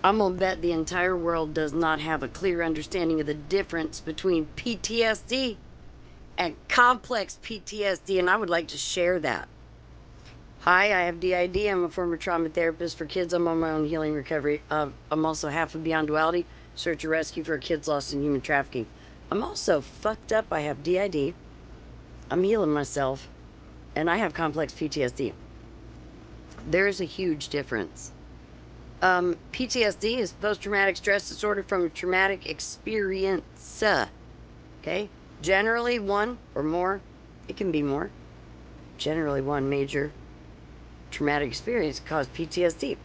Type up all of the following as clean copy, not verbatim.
I'm gonna bet the entire world does not have a clear understanding of the difference between PTSD and complex PTSD, and I would like to share that. Hi, I have DID. I'm a former trauma therapist for kids. I'm on my own healing recovery. I'm also half of Beyond Duality, search and rescue for kids lost in human trafficking. I'm also fucked up. I have DID. I'm healing myself, and I have complex PTSD. There is a huge difference. PTSD is post-traumatic stress disorder from a traumatic experience. Okay? Generally one or more, it can be more. Generally one major traumatic experience caused PTSD.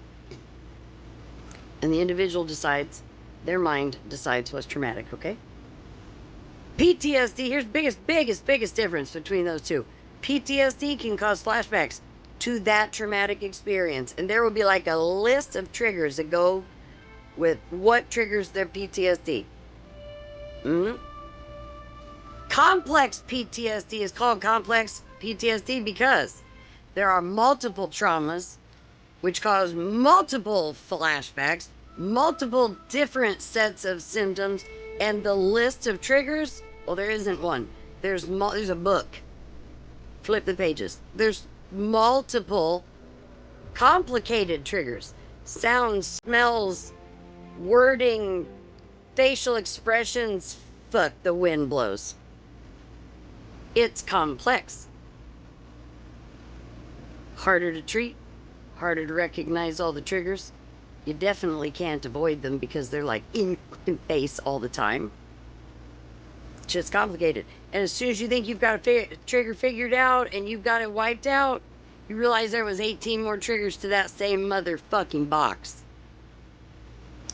And the individual decides, their mind decides what's traumatic, okay? PTSD, here's the biggest difference between those two. PTSD can cause flashbacks to that traumatic experience. And there will be like a list of triggers that go with what triggers their PTSD. Complex PTSD is called complex PTSD because there are multiple traumas which cause multiple flashbacks, multiple different sets of symptoms, and the list of triggers, well, there isn't one. There's a book. Flip the pages. There's multiple complicated triggers. Sounds, smells, wording, facial expressions. Fuck, the wind blows. It's complex. Harder to treat, harder to recognize all the triggers. You definitely can't avoid them because they're like in your face all the time. Shit's complicated. And as soon as you think you've got a trigger figured out and you've got it wiped out, you realize there was 18 more triggers to that same motherfucking box.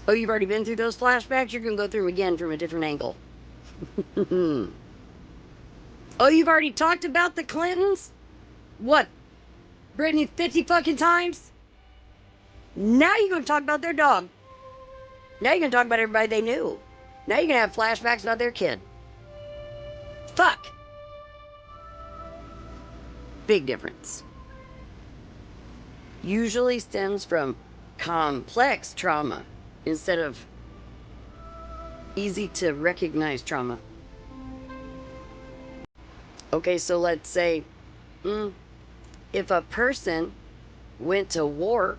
Oh, you've already been through those flashbacks? You're going to go through them again from a different angle. Oh, you've already talked about the Clintons? What? Brittany 50 fucking times? Now you're going to talk about their dog. Now you're going to talk about everybody they knew. Now you're going to have flashbacks about their kid. Fuck. Big difference. Usually stems from complex trauma instead of easy to recognize trauma. Okay, so let's say if a person went to war,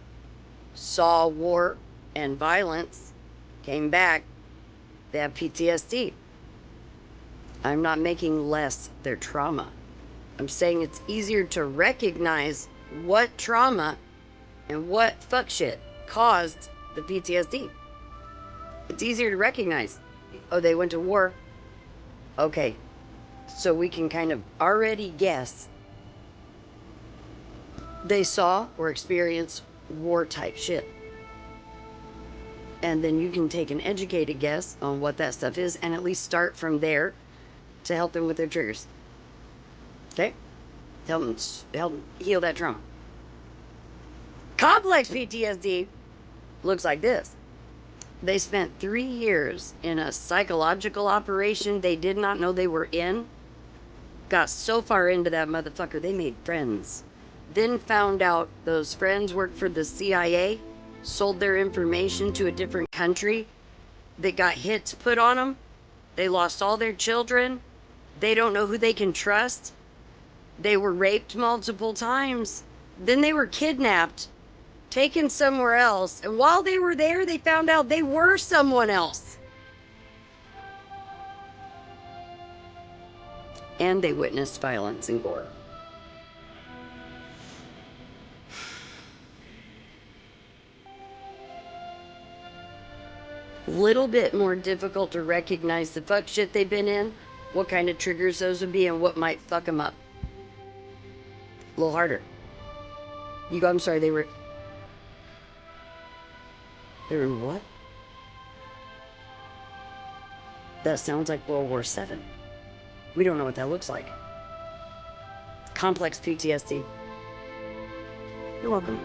saw war and violence, came back, they have PTSD. I'm not making less their trauma. I'm saying it's easier to recognize what trauma and what fuck shit caused the PTSD. It's easier to recognize. Oh, they went to war. Okay, so we can kind of already guess they saw or experienced war type shit. And then you can take an educated guess on what that stuff is and at least start from there to help them with their triggers. Okay? Help them heal that trauma. Complex PTSD looks like this. They spent 3 years in a psychological operation they did not know they were in. Got so far into that motherfucker, they made friends. Then found out those friends worked for the CIA, sold their information to a different country. They got hits put on them. They lost all their children. They don't know who they can trust. They were raped multiple times. Then they were kidnapped, taken somewhere else. And while they were there, they found out they were someone else. And they witnessed violence and gore. Little bit more difficult to recognize the fuck shit they've been in, what kind of triggers those would be, and what might fuck them up. A little harder. You go, I'm sorry, they were in what? That sounds like World War VII. We don't know what that looks like. Complex PTSD. You're welcome.